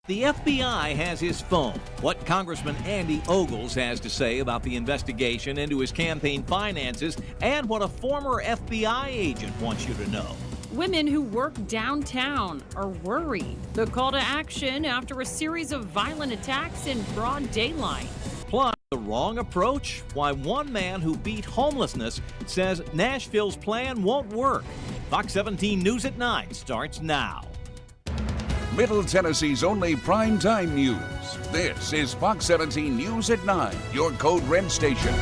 The FBI has his phone. What Congressman Andy Ogles has to say about the investigation into his campaign finances and what a former FBI agent wants you to know. Women who work downtown are worried. The call to action after a series of violent attacks in broad daylight. Plus, the wrong approach? Why one man who beat homelessness says Nashville's plan won't work. Fox 17 News at 9 starts now. Middle Tennessee's only primetime news. This is Fox 17 News at 9, your Code Red station.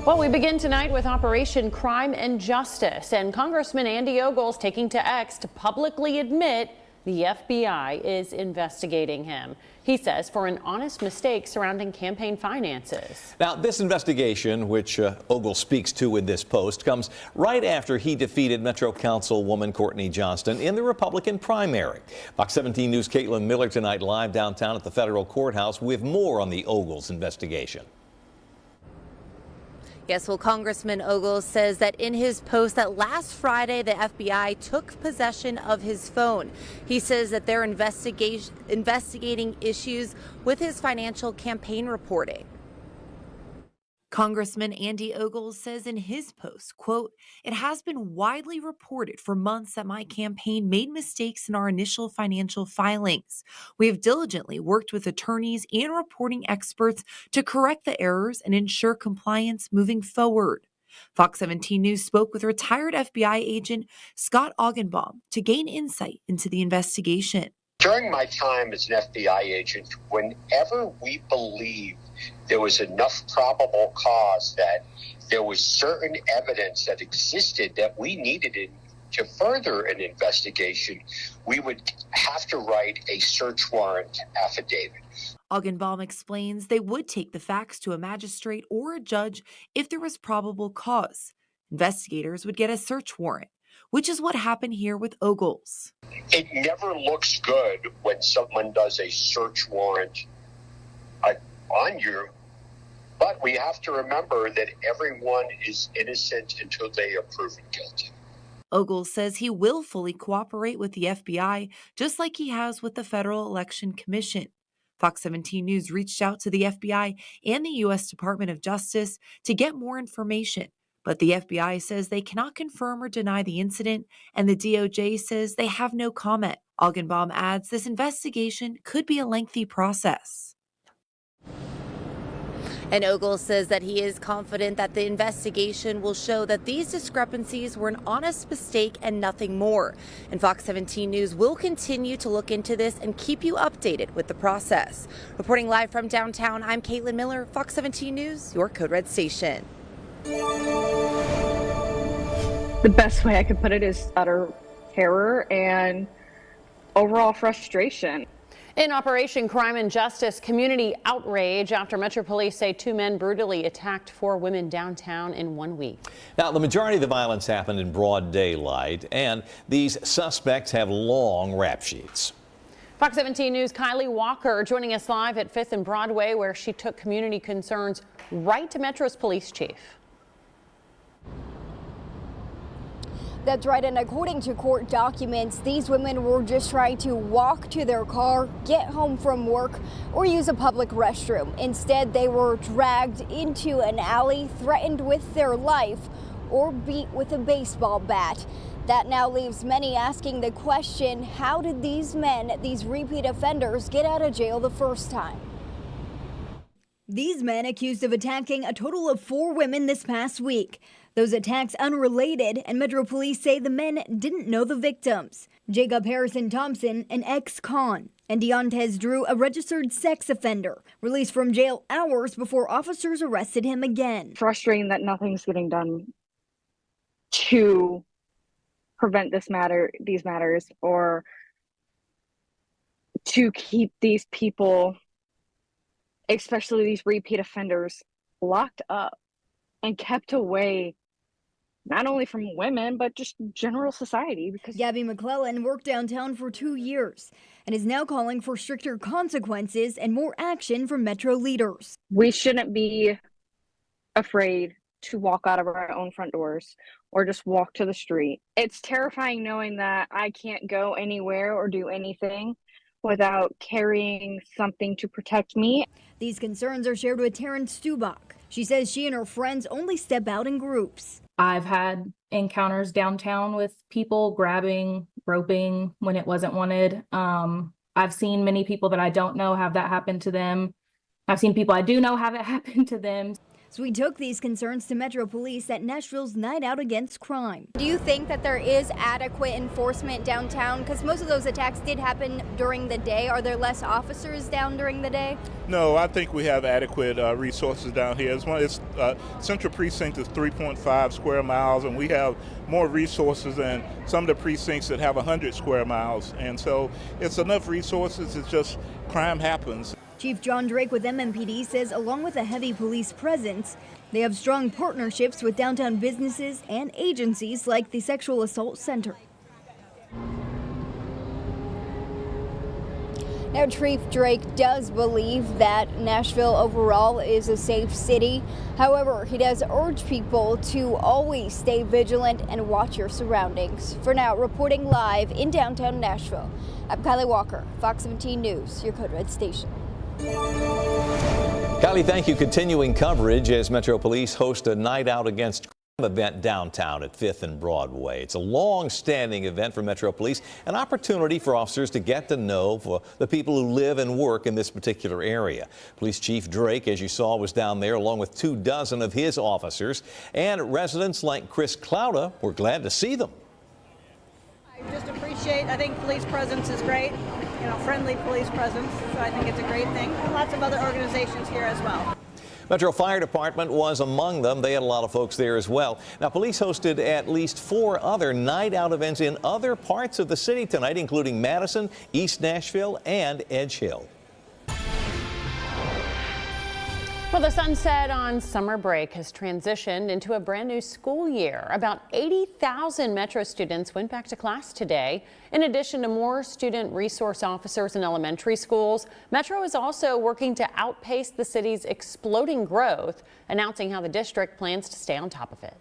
Well, we begin tonight with Operation Crime and Justice, and Congressman Andy Ogles taking to X to publicly admit the FBI is investigating him. He says for an honest mistake surrounding campaign finances. Now, this investigation, which Ogles speaks to in this post, comes right after he defeated Metro Councilwoman Courtney Johnston in the Republican primary. Fox 17 News' Caitlin Miller tonight live downtown at the federal courthouse with more on the Ogles investigation. Yes, well, Congressman Ogles says that in his post that last Friday, the FBI took possession of his phone. He says that they're investigating issues with his financial campaign reporting. Congressman Andy Ogles says in his post, quote, "It has been widely reported for months that my campaign made mistakes in our initial financial filings. We have diligently worked with attorneys and reporting experts to correct the errors and ensure compliance moving forward." Fox 17 News spoke with retired FBI agent Scott Augenbaum to gain insight into the investigation. During my time as an FBI agent, whenever we believed there was enough probable cause that there was certain evidence that existed that we needed to further an investigation, we would have to write a search warrant affidavit. Augenbaum explains they would take the facts to a magistrate or a judge if there was probable cause. Investigators would get a search warrant, which is what happened here with Ogles. It never looks good when someone does a search warrant on you, but we have to remember that everyone is innocent until they are proven guilty. Ogles says he will fully cooperate with the FBI, just like he has with the Federal Election Commission. Fox 17 News reached out to the FBI and the U.S. Department of Justice to get more information. But the FBI says they cannot confirm or deny the incident, and the DOJ says they have no comment. Augenbaum adds this investigation could be a lengthy process. And Ogles says that he is confident that the investigation will show that these discrepancies were an honest mistake and nothing more. And Fox 17 News will continue to look into this and keep you updated with the process. Reporting live from downtown, I'm Caitlin Miller, Fox 17 News, your Code Red station. The best way I could put it is utter terror and overall frustration. In Operation Crime and Justice, community outrage after Metro Police say two men brutally attacked four women downtown in 1 week. Now, the majority of the violence happened in broad daylight, and these suspects have long rap sheets. Fox 17 News' Kylie Walker joining us live at 5th and Broadway, where she took community concerns right to Metro's police chief. That's right, and according to court documents, these women were just trying to walk to their car, get home from work, or use a public restroom. Instead, they were dragged into an alley, threatened with their life, or beat with a baseball bat. That now leaves many asking the question, how did these men, these repeat offenders, get out of jail the first time? These men accused of attacking a total of 4 women this past week. Those attacks unrelated, and Metro Police say the men didn't know the victims. Jacob Harrison Thompson, an ex-con, and Deontez Drew, a registered sex offender, released from jail hours before officers arrested him again. Frustrating that nothing's getting done to prevent these matters, or to keep these people, especially these repeat offenders, locked up and kept away, not only from women, but just general society. Because Gabby McClellan worked downtown for 2 years and is now calling for stricter consequences and more action from Metro leaders. We shouldn't be afraid to walk out of our own front doors or just walk to the street. It's terrifying knowing that I can't go anywhere or do anything without carrying something to protect me. These concerns are shared with Taryn Stubach. She says she and her friends only step out in groups. I've had encounters downtown with people grabbing, roping when it wasn't wanted. I've seen many people that I don't know have that happen to them. I've seen people I do know have it happen to them. So we took these concerns to Metro Police at Nashville's Night Out Against Crime. Do you think that there is adequate enforcement downtown? Because most of those attacks did happen during the day. Are there less officers down during the day? No, I think we have adequate resources down here. Central Precinct is 3.5 square miles, and we have more resources than some of the precincts that have 100 square miles. And so it's enough resources, it's just crime happens. Chief John Drake with MMPD says along with a heavy police presence, they have strong partnerships with downtown businesses and agencies like the Sexual Assault Center. Now, Chief Drake does believe that Nashville overall is a safe city. However, he does urge people to always stay vigilant and watch your surroundings. For now, reporting live in downtown Nashville, I'm Kylie Walker, Fox 17 News, your Code Red station. Kylie, thank you. Continuing coverage as Metro Police host a Night Out Against Crime event downtown at 5th and Broadway. It's a long-standing event for Metro Police, an opportunity for officers to get to know the people who live and work in this particular area. Police Chief Drake, as you saw, was down there along with 24 of his officers, and residents like Chris Clouda were glad to see them. I just appreciate, I think police presence is great. Friendly police presence, so I think it's a great thing. And lots of other organizations here as well. Metro Fire Department was among them. They had a lot of folks there as well. Now, police hosted at least 4 other night out events in other parts of the city tonight, including Madison, East Nashville, and Edge Hill. Well, the sunset on summer break has transitioned into a brand new school year. About 80,000 Metro students went back to class today. In addition to more student resource officers in elementary schools, Metro is also working to outpace the city's exploding growth, announcing how the district plans to stay on top of it.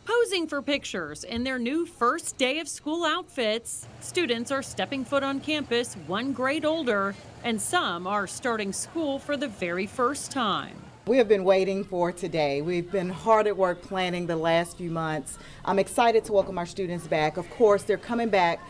Posing for pictures in their new first day of school outfits, students are stepping foot on campus 1 grade older, and some are starting school for the very first time. We have been waiting for today. We've been hard at work planning the last few months. I'm excited to welcome our students back. Of course, they're coming back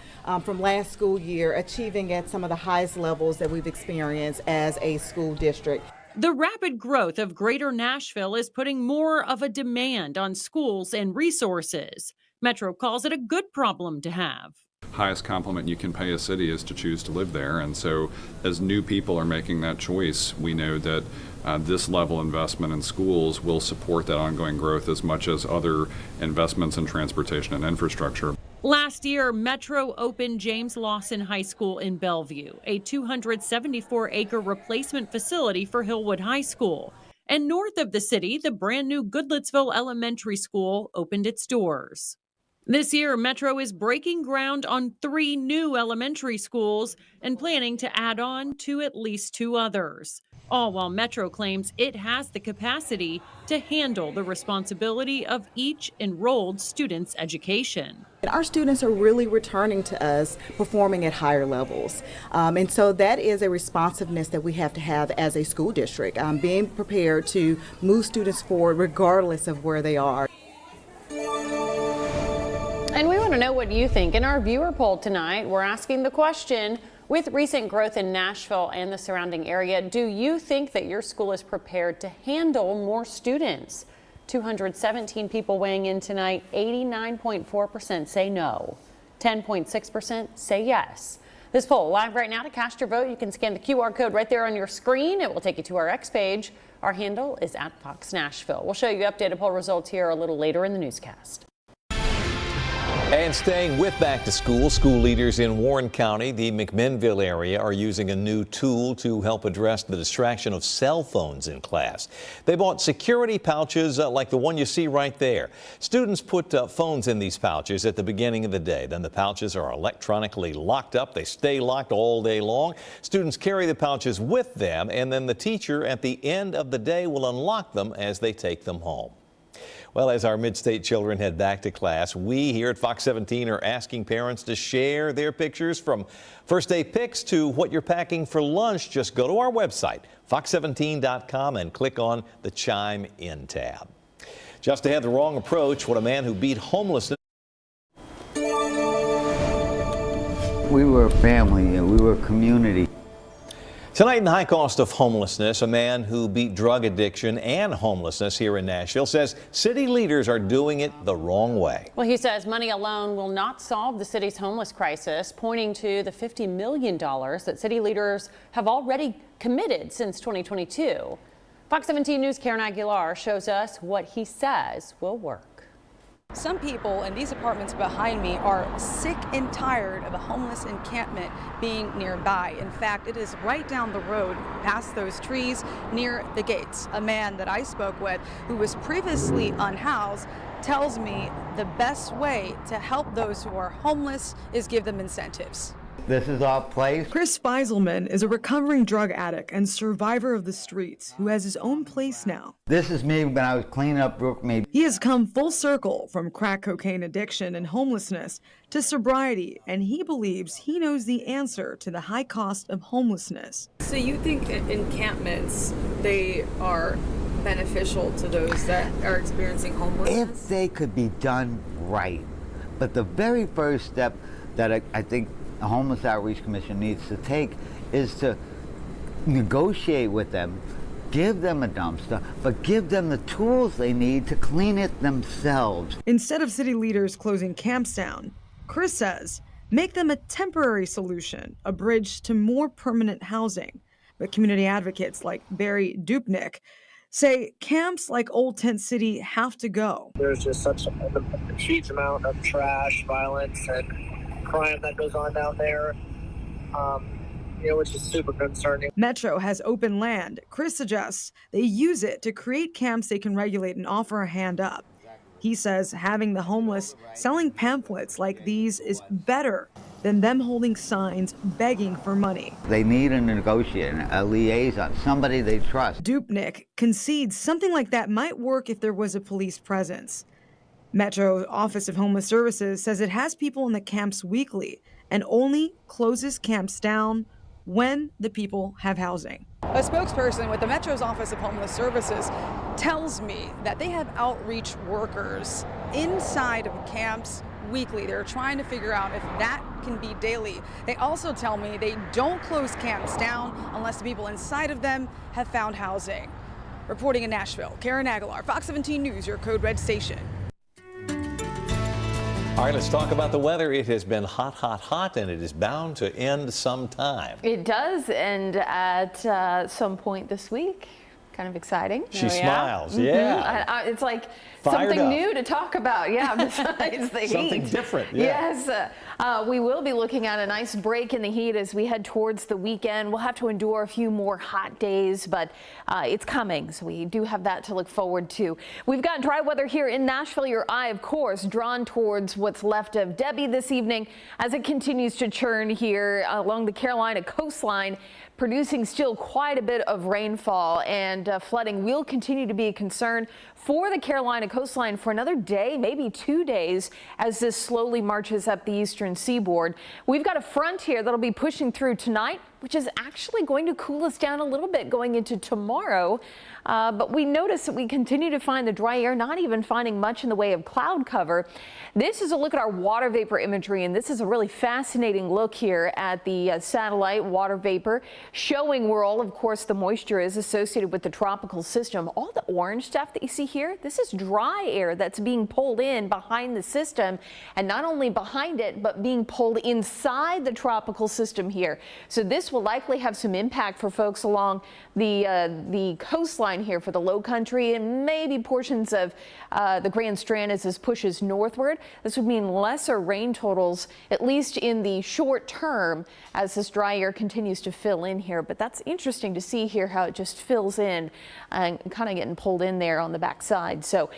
from last school year, achieving at some of the highest levels that we've experienced as a school district. The rapid growth of Greater Nashville is putting more of a demand on schools and resources. Metro calls it a good problem to have. Highest compliment you can pay a city is to choose to live there. And so as new people are making that choice, we know that this level investment in schools will support that ongoing growth as much as other investments in transportation and infrastructure. Last year, Metro opened James Lawson High School in Bellevue, a 274-acre replacement facility for Hillwood High School. And north of the city, the brand new Goodlettsville Elementary School opened its doors. This year, Metro is breaking ground on 3 new elementary schools and planning to add on to at least 2 others. All while Metro claims it has the capacity to handle the responsibility of each enrolled student's education. Our students are really returning to us performing at higher levels. And so that is a responsiveness that we have to have as a school district, being prepared to move students forward regardless of where they are. And we want to know what you think. In our viewer poll tonight, we're asking the question, with recent growth in Nashville and the surrounding area, do you think that your school is prepared to handle more students? 217 people weighing in tonight. 89.4% say no. 10.6% say yes. This poll live right now. To cast your vote, you can scan the QR code right there on your screen. It will take you to our X page. Our handle is @FoxNashville. We'll show you updated poll results here a little later in the newscast. And staying with back to school, school leaders in Warren County, the McMinnville area, are using a new tool to help address the distraction of cell phones in class. They bought security pouches like the one you see right there. Students put phones in these pouches at the beginning of the day. Then the pouches are electronically locked up. They stay locked all day long. Students carry the pouches with them, and then the teacher at the end of the day will unlock them as they take them home. Well, as our mid-state children head back to class, we here at Fox 17 are asking parents to share their pictures from first day pics to what you're packing for lunch. Just go to our website, fox17.com, and click on the Chime In tab. Just ahead, the wrong approach, what a man who beat homelessness. We were a family and we were a community. Tonight in the high cost of homelessness, a man who beat drug addiction and homelessness here in Nashville says city leaders are doing it the wrong way. Well, he says money alone will not solve the city's homeless crisis, pointing to the $50 million that city leaders have already committed since 2022. Fox 17 News' Karen Aguilar shows us what he says will work. Some people in these apartments behind me are sick and tired of a homeless encampment being nearby. In fact, it is right down the road past those trees near the gates. A man that I spoke with who was previously unhoused tells me the best way to help those who are homeless is give them incentives. This is our place. Chris Feiselman is a recovering drug addict and survivor of the streets who has his own place now. This is me when I was cleaning up Brookmead. He has come full circle from crack cocaine addiction and homelessness to sobriety, and he believes he knows the answer to the high cost of homelessness. So you think encampments, they are beneficial to those that are experiencing homelessness? If they could be done right. But the very first step that I think the Homeless Outreach Commission needs to take is to negotiate with them, give them a dumpster, but give them the tools they need to clean it themselves. Instead of city leaders closing camps down, Chris says, make them a temporary solution, a bridge to more permanent housing. But community advocates like Barry Dupnick say camps like Old Tent City have to go. There's just such a huge amount of trash, violence, and crime that goes on down there, which is super concerning. Metro has open land. Chris suggests they use it to create camps they can regulate and offer a hand up. He says having the homeless selling pamphlets like these is better than them holding signs begging for money. They need a negotiator, a liaison, somebody they trust. Dupnick concedes something like that might work if there was a police presence. Metro Office of Homeless Services says it has people in the camps weekly and only closes camps down when the people have housing. A spokesperson with the Metro's Office of Homeless Services tells me that they have outreach workers inside of camps weekly. They're trying to figure out if that can be daily. They also tell me they don't close camps down unless the people inside of them have found housing. Reporting in Nashville, Karen Aguilar, Fox 17 News, your Code Red station. All right, let's talk about the weather. It has been hot, hot, hot, and it is bound to end sometime. It does end at some point this week. Kind of exciting. She smiles, yeah. It's like Fired something up. new to talk about, yeah, besides the heat. Something different, yeah. Yes, we will be looking at a nice break in the heat as we head towards the weekend. We'll have to endure a few more hot days, but it's coming, so we do have that to look forward to. We've got dry weather here in Nashville. Your eye, of course, drawn towards what's left of Debbie this evening as it continues to churn here along the Carolina coastline, producing still quite a bit of rainfall, and flooding will continue to be a concern for the Carolina coastline for another day, maybe 2 days, as this slowly marches up the eastern seaboard. We've got a front here that'll be pushing through tonight, which is actually going to cool us down a little bit going into tomorrow. But we notice that we continue to find the dry air, not even finding much in the way of cloud cover. This is a look at our water vapor imagery, and this is a really fascinating look here at the satellite water vapor, showing where all, of course, the moisture is associated with the tropical system. All the orange stuff that you see here, this is dry air that's being pulled in behind the system, and not only behind it, but being pulled inside the tropical system here. So this will likely have some impact for folks along the coastline here for the low country and maybe portions of the Grand Strand as this pushes northward. This would mean lesser rain totals, at least in the short term, as this dry air continues to fill in here. But that's interesting to see here how it just fills in and kind of getting pulled in there on the backside. So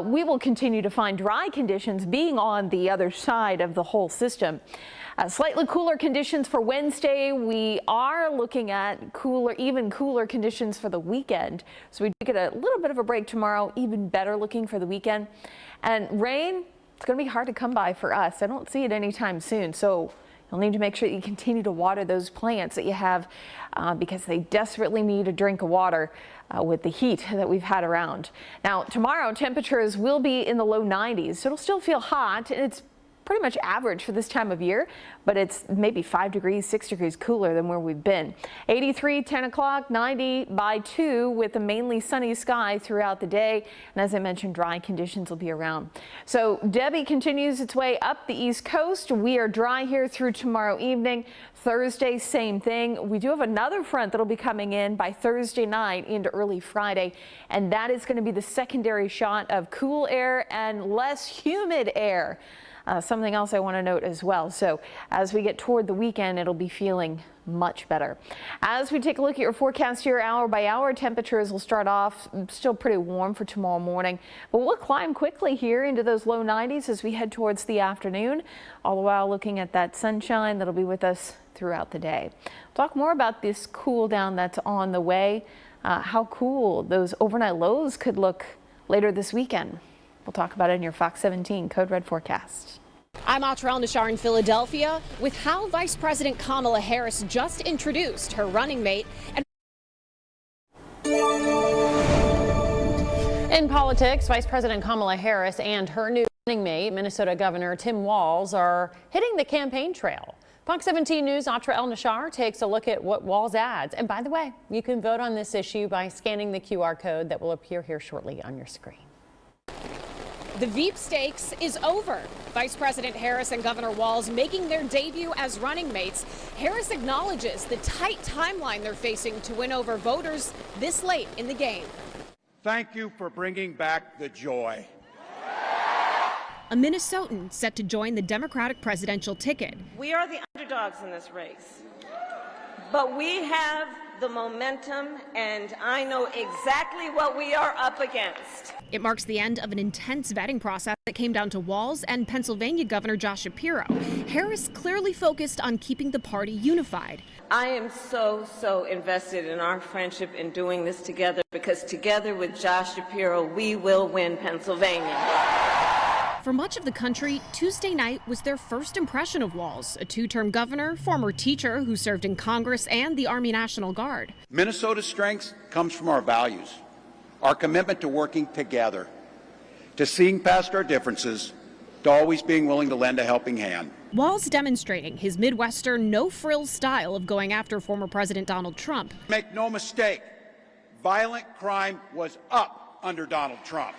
we will continue to find dry conditions being on the other side of the whole system. Slightly cooler conditions for Wednesday. We are looking at even cooler conditions for the weekend. So we do get a little bit of a break tomorrow, even better looking for the weekend. And rain, it's going to be hard to come by for us. I don't see it anytime soon. So you'll need to make sure that you continue to water those plants that you have because they desperately need a drink of water with the heat that we've had around. Now, tomorrow temperatures will be in the low 90s. So it'll still feel hot. It's pretty much average for this time of year, but it's maybe 5 degrees, 6 degrees cooler than where we've been. 83, 10 o'clock, 90 by 2 with a mainly sunny sky throughout the day. And as I mentioned, dry conditions will be around. So Debbie continues its way up the East Coast. We are dry here through tomorrow evening. Thursday, same thing. We do have another front that'll be coming in by Thursday night into early Friday, and that is going to be the secondary shot of cool air and less humid air. Something else I want to note as well. So as we get toward the weekend, it'll be feeling much better. As we take a look at your forecast here hour by hour, temperatures will start off still pretty warm for tomorrow morning, but we'll climb quickly here into those low 90s as we head towards the afternoon, all the while looking at that sunshine that'll be with us throughout the day. We'll talk more about this cool down that's on the way, how cool those overnight lows could look later this weekend. We'll talk about it in your Fox 17 Code Red forecast. I'm Atrell Nashar in Philadelphia with how Vice President Kamala Harris just introduced her running mate. In politics, Vice President Kamala Harris and her new running mate, Minnesota Governor Tim Walz, are hitting the campaign trail. Fox 17 News' Atrell Nashar takes a look at what Walz adds. And by the way, you can vote on this issue by scanning the QR code that will appear here shortly on your screen. The Veep stakes is over. Vice President Harris and Governor Walz making their debut as running mates. Harris acknowledges the tight timeline they're facing to win over voters this late in the game. Thank you for bringing back the joy. A Minnesotan set to join the Democratic presidential ticket. We are the underdogs in this race, but we have the momentum, and I know exactly what we are up against. It marks the end of an intense vetting process that came down to Walz and Pennsylvania Governor Josh Shapiro. Harris clearly focused on keeping the party unified. I am so invested in our friendship in doing this together, because together with Josh Shapiro, we will win Pennsylvania. For much of the country, Tuesday night was their first impression of Walz, a two-term governor, former teacher who served in Congress and the Army National Guard. Minnesota's strength comes from our values, our commitment to working together, to seeing past our differences, to always being willing to lend a helping hand. Walz demonstrating his Midwestern, no-frills style of going after former President Donald Trump. Make no mistake, violent crime was up under Donald Trump.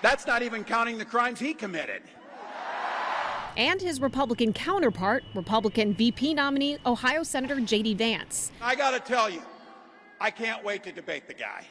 That's not even counting the crimes he committed. And his Republican counterpart, Republican VP nominee, Ohio Senator J.D. Vance. I gotta tell you, I can't wait to debate the guy.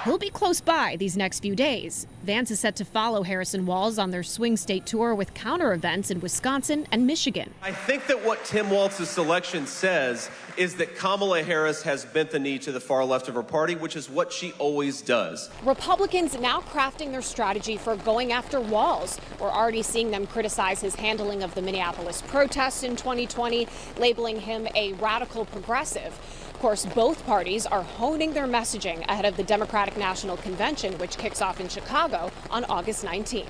He'll be close by these next few days. Vance is set to follow Harris and Walz on their swing state tour with counter events in Wisconsin and Michigan. I think that what Tim Walz's selection says is that Kamala Harris has bent the knee to the far left of her party, which is what she always does. Republicans now crafting their strategy for going after Walz. We're already seeing them criticize his handling of the Minneapolis protests in 2020, labeling him a radical progressive. Of course, both parties are honing their messaging ahead of the Democratic National Convention, which kicks off in Chicago on August 19th.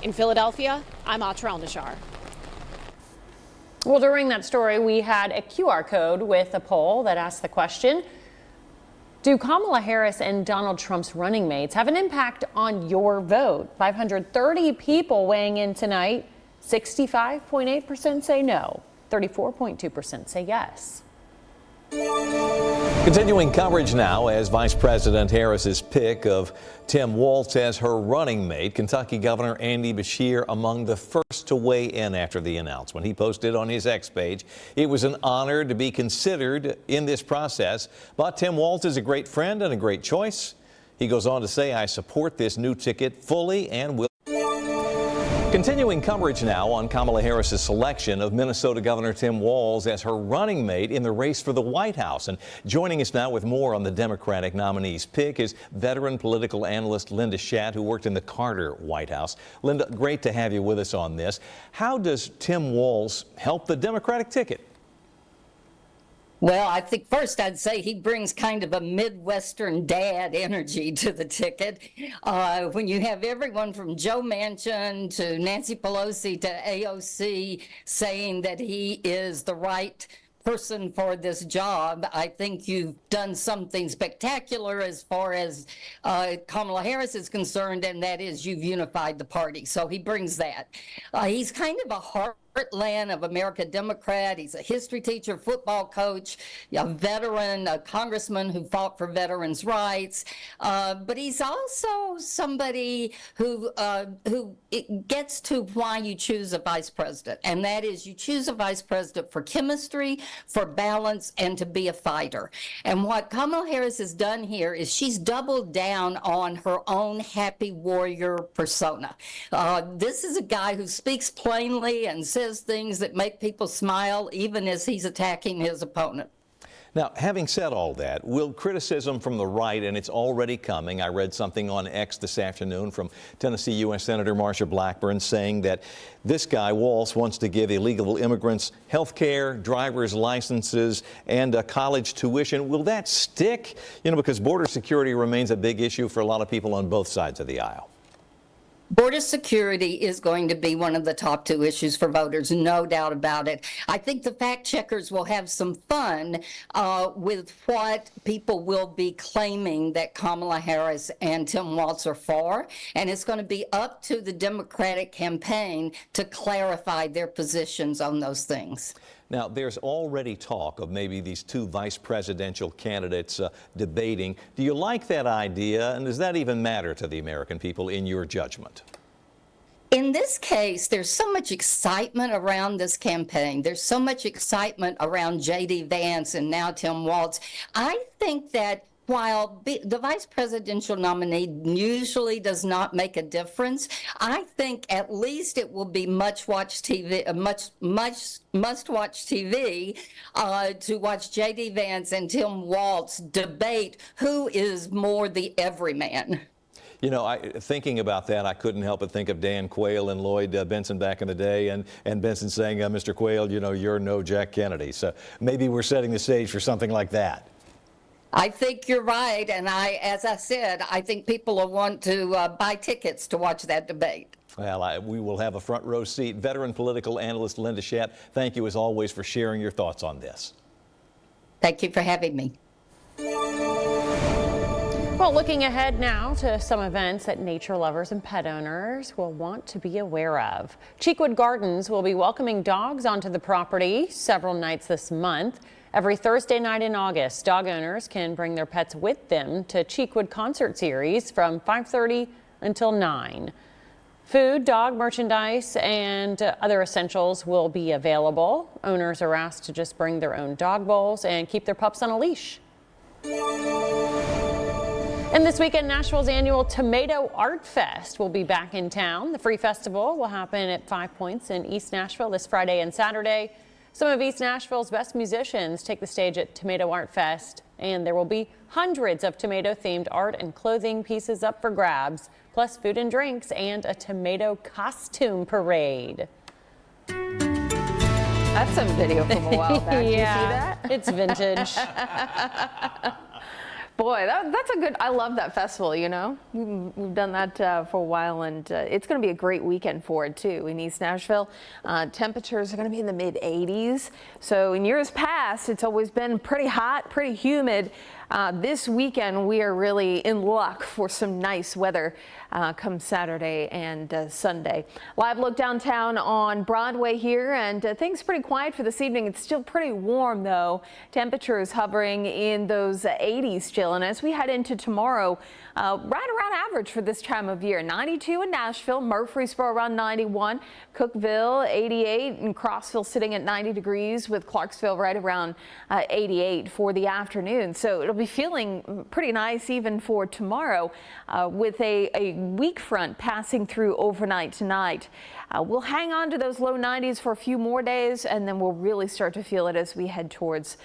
In Philadelphia, I'm Atrell Nashar. Well, during that story, we had a QR code with a poll that asked the question, do Kamala Harris and Donald Trump's running mates have an impact on your vote? 530 people weighing in tonight. 65.8% say no. 34.2% say yes. Continuing coverage now as Vice President Harris's pick of Tim Walz as her running mate. Kentucky Governor Andy Beshear among the first to weigh in after the announcement. He posted on his X page, "It was an honor to be considered in this process, but Tim Walz is a great friend and a great choice." He goes on to say, "I support this new ticket fully and will." Continuing coverage now on Kamala Harris's selection of Minnesota Governor Tim Walz as her running mate in the race for the White House. And joining us now with more on the Democratic nominee's pick is veteran political analyst Linda Schatt, who worked in the Carter White House. Linda, great to have you with us on this. How does Tim Walz help the Democratic ticket? Well, I think first I'd say he brings kind of a Midwestern dad energy to the ticket. When you have everyone from Joe Manchin to Nancy Pelosi to AOC saying that he is the right person for this job, I think you've done something spectacular as far as Kamala Harris is concerned, and that is you've unified the party. So he brings that. He's kind of a heartland of America Democrat. He's a history teacher, football coach, a veteran, a congressman who fought for veterans' rights. But he's also somebody who it gets to why you choose a vice president, and that is you choose a vice president for chemistry, for balance, and to be a fighter. And what Kamala Harris has done here is she's doubled down on her own happy warrior persona. This is a guy who speaks plainly and says things that make people smile, even as he's attacking his opponent. Now, having said all that, will criticism from the right, and it's already coming, I read something on X this afternoon from Tennessee U.S. Senator Marsha Blackburn saying that this guy, Walz, wants to give illegal immigrants health care, driver's licenses, and college tuition. Will that stick? You know, because border security remains a big issue for a lot of people on both sides of the aisle. Border security is going to be one of the top two issues for voters, no doubt about it. I think the fact checkers will have some fun with what people will be claiming that Kamala Harris and Tim Walz are for, and it's going to be up to the Democratic campaign to clarify their positions on those things. Now, there's already talk of maybe these two vice presidential candidates debating. Do you like that idea, and does that even matter to the American people in your judgment? In this case, there's so much excitement around this campaign. There's so much excitement around J.D. Vance and now Tim Walz. I think that while the vice presidential nominee usually does not make a difference, I think at least it will be must-watch TV to watch J.D. Vance and Tim Walz debate who is more the everyman. You know, thinking about that, I couldn't help but think of Dan Quayle and Lloyd Benson back in the day, and Benson saying, Mr. Quayle, you know, you're no Jack Kennedy. So maybe we're setting the stage for something like that. I think you're right, and as I said, I think people will want to buy tickets to watch that debate. Well, we will have a front row seat. Veteran political analyst Linda Schatt, thank you as always for sharing your thoughts on this. Thank you for having me. Well, looking ahead now to some events that nature lovers and pet owners will want to be aware of. Cheekwood Gardens will be welcoming dogs onto the property several nights this month. Every Thursday night in August, dog owners can bring their pets with them to Cheekwood Concert Series from 5:30 until 9. Food, dog merchandise, and other essentials will be available. Owners are asked to just bring their own dog bowls and keep their pups on a leash. And this weekend, Nashville's annual Tomato Art Fest will be back in town. The free festival will happen at 5 Points in East Nashville this Friday and Saturday. Some of East Nashville's best musicians take the stage at Tomato Art Fest, and there will be hundreds of tomato-themed art and clothing pieces up for grabs, plus food and drinks and a tomato costume parade. That's some video from a while back. Yeah, Did you see that? it's vintage. Boy, that's a good, I love that festival, you know. We've done that for a while, and it's going to be a great weekend for it, too, in East Nashville. Temperatures are going to be in the mid-80s. So in years past, it's always been pretty hot, pretty humid. This weekend, we are really in luck for some nice weather come Saturday and Sunday. Live look downtown on Broadway here, and things pretty quiet for this evening. It's still pretty warm, though. Temperatures hovering in those 80s still. And as we head into tomorrow, right around average for this time of year. 92 in Nashville, Murfreesboro around 91, Cookeville 88, and Crossville sitting at 90 degrees with Clarksville right around 88 for the afternoon. So it'll be feeling pretty nice even for tomorrow with a weak front passing through overnight tonight. We'll hang on to those low 90s for a few more days, and then we'll really start to feel it as we head towards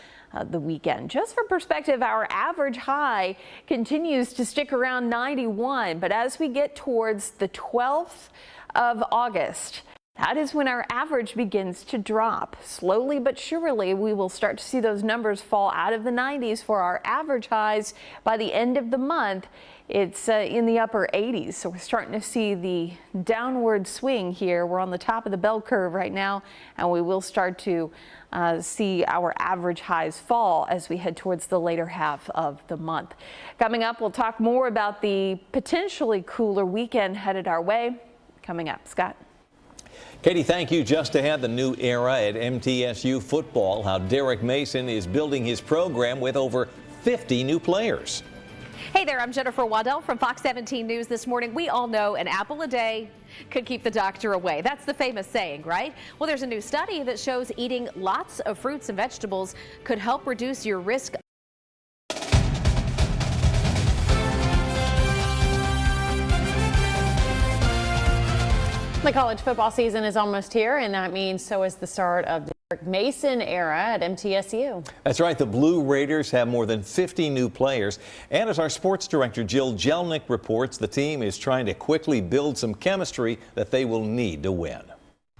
the weekend. Just for perspective, our average high continues to stick around 91, but as we get towards the 12th of August, that is when our average begins to drop. Slowly but surely, we will start to see those numbers fall out of the 90s for our average highs. By the end of the month, it's in the upper 80s. So we're starting to see the downward swing here. We're on the top of the bell curve right now, and we will start to see our average highs fall as we head towards the later half of the month. Coming up, we'll talk more about the potentially cooler weekend headed our way. Coming up, Scott. Katie, thank you. Just ahead, the new era at MTSU football, how Derek Mason is building his program with over 50 new players. Hey there, I'm Jennifer Waddell from Fox 17 News this morning. We all know an apple a day could keep the doctor away. That's the famous saying, right? Well, there's a new study that shows eating lots of fruits and vegetables could help reduce your risk. The college football season is almost here, and that means so is the start of the Derek Mason era at MTSU. That's right. The Blue Raiders have more than 50 new players. And as our sports director Jill Jelnick reports, the team is trying to quickly build some chemistry that they will need to win.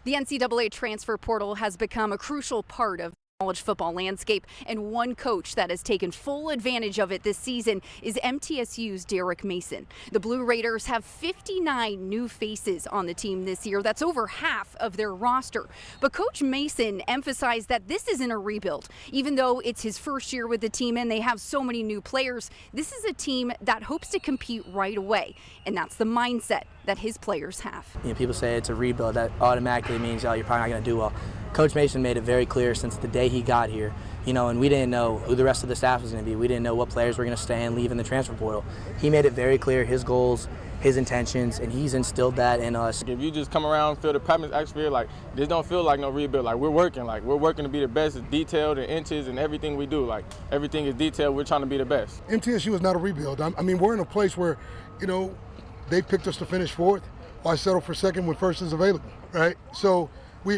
The NCAA transfer portal has become a crucial part of college football landscape, and one coach that has taken full advantage of it this season is MTSU's Derek Mason. The Blue Raiders have 59 new faces on the team this year. That's over half of their roster. But Coach Mason emphasized that this isn't a rebuild. Even though it's his first year with the team and they have so many new players, this is a team that hopes to compete right away. And that's the mindset that his players have. People say it's a rebuild. That automatically means, you're probably not going to do well. Coach Mason made it very clear since the day he got here, and we didn't know who the rest of the staff was going to be. We didn't know what players were going to stay and leave in the transfer portal. He made it very clear his goals, his intentions, and he's instilled that in us. If you just come around, feel the practice atmosphere, this don't feel like no rebuild. We're working to be the best. It's detailed and inches and everything we do. Everything is detailed. We're trying to be the best. MTSU is not a rebuild. I mean, we're in a place where, they picked us to finish fourth. Why settle for second when first is available, right? So we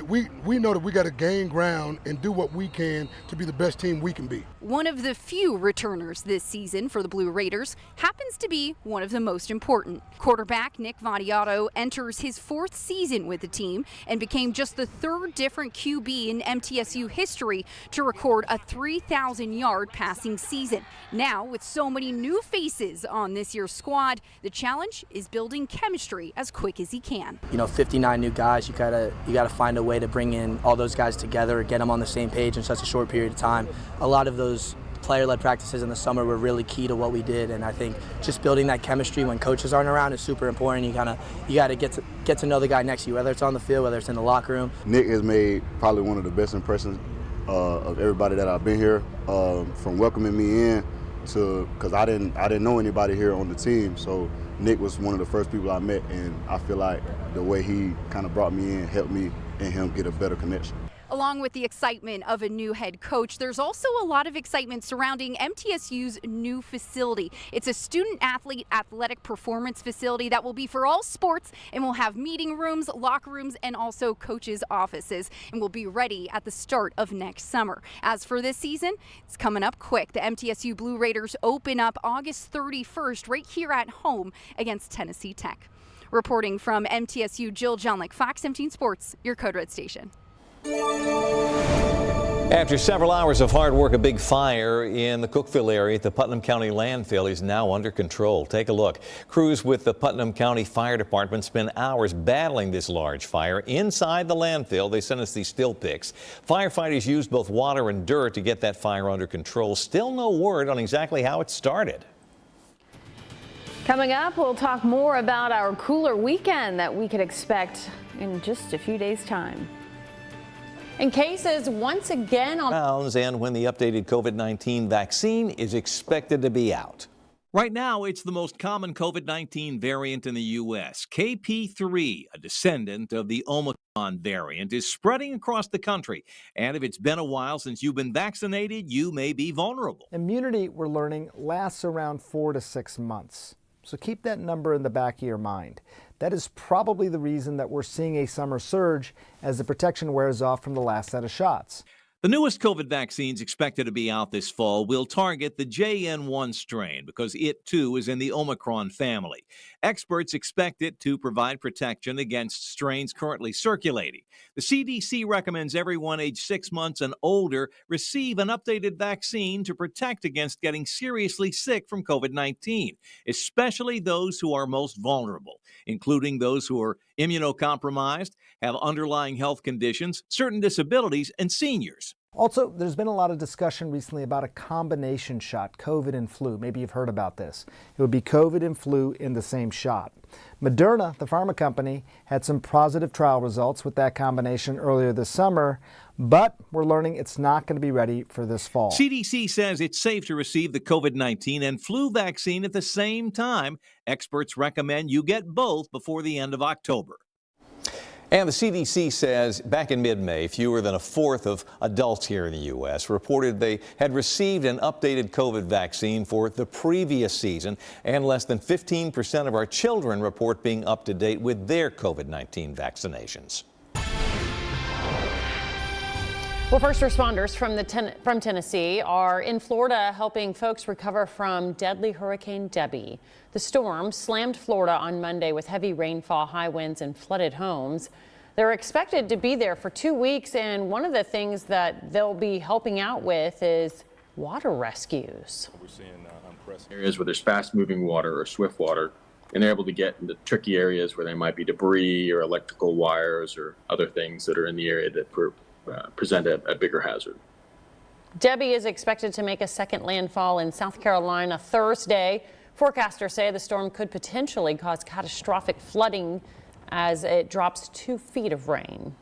know that we got to gain ground and do what we can to be the best team we can be. One of the few returners this season for the Blue Raiders happens to be one of the most important. Quarterback Nick Vadiato enters his fourth season with the team and became just the third different QB in MTSU history to record a 3,000-yard passing season. Now, with so many new faces on this year's squad, the challenge is building chemistry as quick as he can. 59 new guys, you gotta find a way to bring in all those guys together, get them on the same page in such a short period of time. A lot of those player-led practices in the summer were really key to what we did, and I think just building that chemistry when coaches aren't around is super important. You got to get to know the guy next to you, whether it's on the field, whether it's in the locker room. Nick has made probably one of the best impressions of everybody that I've been here, from welcoming me in to, because I didn't know anybody here on the team, so Nick was one of the first people I met, and I feel like the way he kind of brought me in helped me and him get a better connection. Along with the excitement of a new head coach, there's also a lot of excitement surrounding MTSU's new facility. It's a student-athlete athletic performance facility that will be for all sports and will have meeting rooms, locker rooms, and also coaches' offices, and will be ready at the start of next summer. As for this season, it's coming up quick. The MTSU Blue Raiders open up August 31st right here at home against Tennessee Tech. Reporting from MTSU, Jill Jelnick, Fox 17 Sports, your Code Red station. After several hours of hard work, a big fire in the Cookeville area at the Putnam County landfill is now under control. Take a look. Crews with the Putnam County Fire Department spent hours battling this large fire inside the landfill. They sent us these still pics. Firefighters used both water and dirt to get that fire under control. Still no word on exactly how it started. Coming up, we'll talk more about our cooler weekend that we could expect in just a few days' time. And cases once again on and when the updated COVID-19 vaccine is expected to be out. Right now, it's the most common COVID-19 variant in the U.S. KP3, a descendant of the Omicron variant, is spreading across the country. And if it's been a while since you've been vaccinated, you may be vulnerable. Immunity, we're learning, lasts around 4 to 6 months. So keep that number in the back of your mind. That is probably the reason that we're seeing a summer surge as the protection wears off from the last set of shots. The newest COVID vaccines expected to be out this fall will target the JN1 strain because it, too, is in the Omicron family. Experts expect it to provide protection against strains currently circulating. The CDC recommends everyone aged 6 months and older receive an updated vaccine to protect against getting seriously sick from COVID-19, especially those who are most vulnerable, including those who are immunocompromised, have underlying health conditions, certain disabilities, and seniors. Also, there's been a lot of discussion recently about a combination shot, COVID and flu. Maybe you've heard about this. It would be COVID and flu in the same shot. Moderna, the pharma company, had some positive trial results with that combination earlier this summer, but we're learning it's not going to be ready for this fall. CDC says it's safe to receive the COVID-19 and flu vaccine at the same time. Experts recommend you get both before the end of October. And the CDC says back in mid-May, fewer than a fourth of adults here in the U.S. reported they had received an updated COVID vaccine for the previous season, and less than 15% of our children report being up to date with their COVID-19 vaccinations. Well, first responders from Tennessee are in Florida helping folks recover from deadly Hurricane Debbie. The storm slammed Florida on Monday with heavy rainfall, high winds, and flooded homes. They're expected to be there for 2 weeks, and one of the things that they'll be helping out with is water rescues. We're seeing areas where there's fast-moving water or swift water, and they're able to get into tricky areas where there might be debris or electrical wires or other things that are in the area that present a bigger hazard. Debbie is expected to make a second landfall in South Carolina Thursday. Forecasters say the storm could potentially cause catastrophic flooding as it drops 2 feet of rain.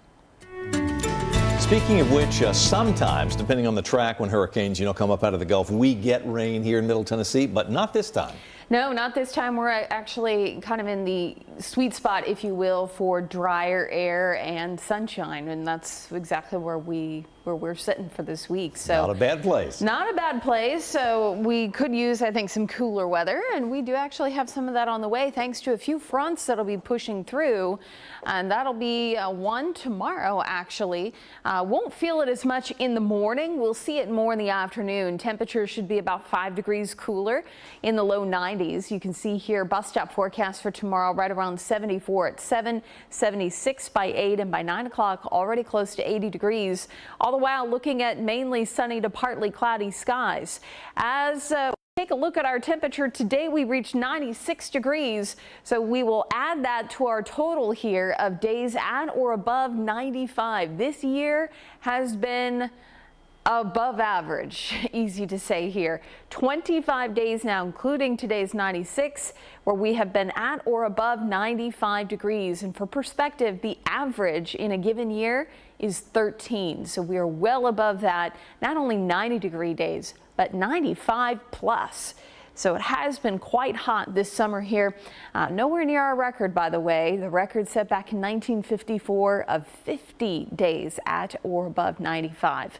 Speaking of which, sometimes, depending on the track, when hurricanes, come up out of the Gulf, we get rain here in Middle Tennessee, but not this time. No, not this time. We're actually kind of in the sweet spot, if you will, for drier air and sunshine, and that's exactly where we're sitting for this week. So not a bad place. Not a bad place. So we could use, I think, some cooler weather, and we do actually have some of that on the way, thanks to a few fronts that'll be pushing through, and that'll be one tomorrow. Actually, won't feel it as much in the morning. We'll see it more in the afternoon. Temperatures should be about 5 degrees cooler, in the low 90s. You can see here bus stop forecast for tomorrow right around 74 at 7, 76 by 8, and by 9 o'clock already close to 80 degrees. All the while looking at mainly sunny to partly cloudy skies. As we take a look at our temperature today, we reached 96 degrees. So we will add that to our total here of days at or above 95. This year has been above average, easy to say here. 25 days now, including today's 96, where we have been at or above 95 degrees. And for perspective, the average in a given year is 13. So we are well above that, not only 90-degree days, but 95 plus. So it has been quite hot this summer here. Nowhere near our record, by the way. The record set back in 1954 of 50 days at or above 95.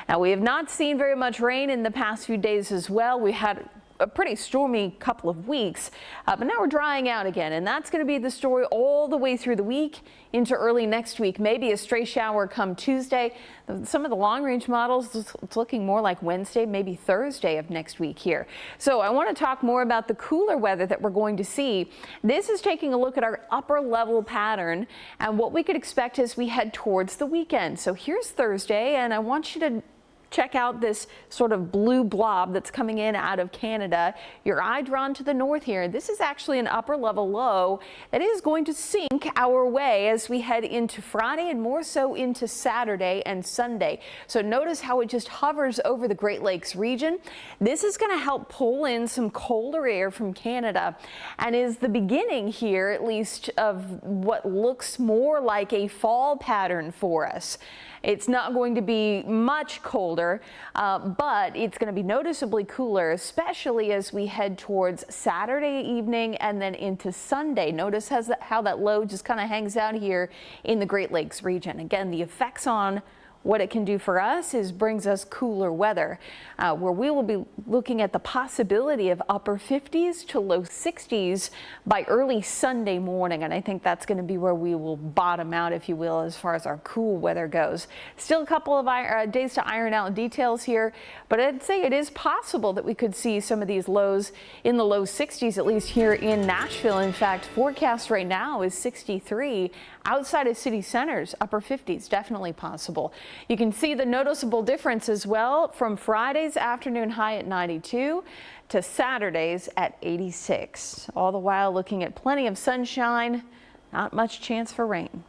Now, we have not seen very much rain in the past few days as well. We had a pretty stormy couple of weeks, but now we're drying out again, and that's going to be the story all the way through the week into early next week. Maybe a stray shower come Tuesday. Some of the long-range models, it's looking more like Wednesday, maybe Thursday of next week here. So I want to talk more about the cooler weather that we're going to see. This is taking a look at our upper level pattern and what we could expect as we head towards the weekend. So here's Thursday, and I want you to check out this sort of blue blob that's coming in out of Canada. Your eye drawn to the north here. This is actually an upper level low that is going to sink our way as we head into Friday and more so into Saturday and Sunday. So notice how it just hovers over the Great Lakes region. This is going to help pull in some colder air from Canada and is the beginning here, at least, of what looks more like a fall pattern for us. It's not going to be much colder. colder, but it's going to be noticeably cooler, especially as we head towards Saturday evening and then into Sunday. Notice how that low just kind of hangs out here in the Great Lakes region. Again, the effects on what it can do for us is brings us cooler weather, where we will be looking at the possibility of upper 50s to low 60s by early Sunday morning. And I think that's going to be where we will bottom out, if you will, as far as our cool weather goes. Still a couple of days to iron out details here, but I'd say it is possible that we could see some of these lows in the low 60s, at least here in Nashville. In fact, forecast right now is 63. Outside of city centers, upper 50s, definitely possible. You can see the noticeable difference as well from Friday's afternoon high at 92 to Saturday's at 86. All the while looking at plenty of sunshine, not much chance for rain.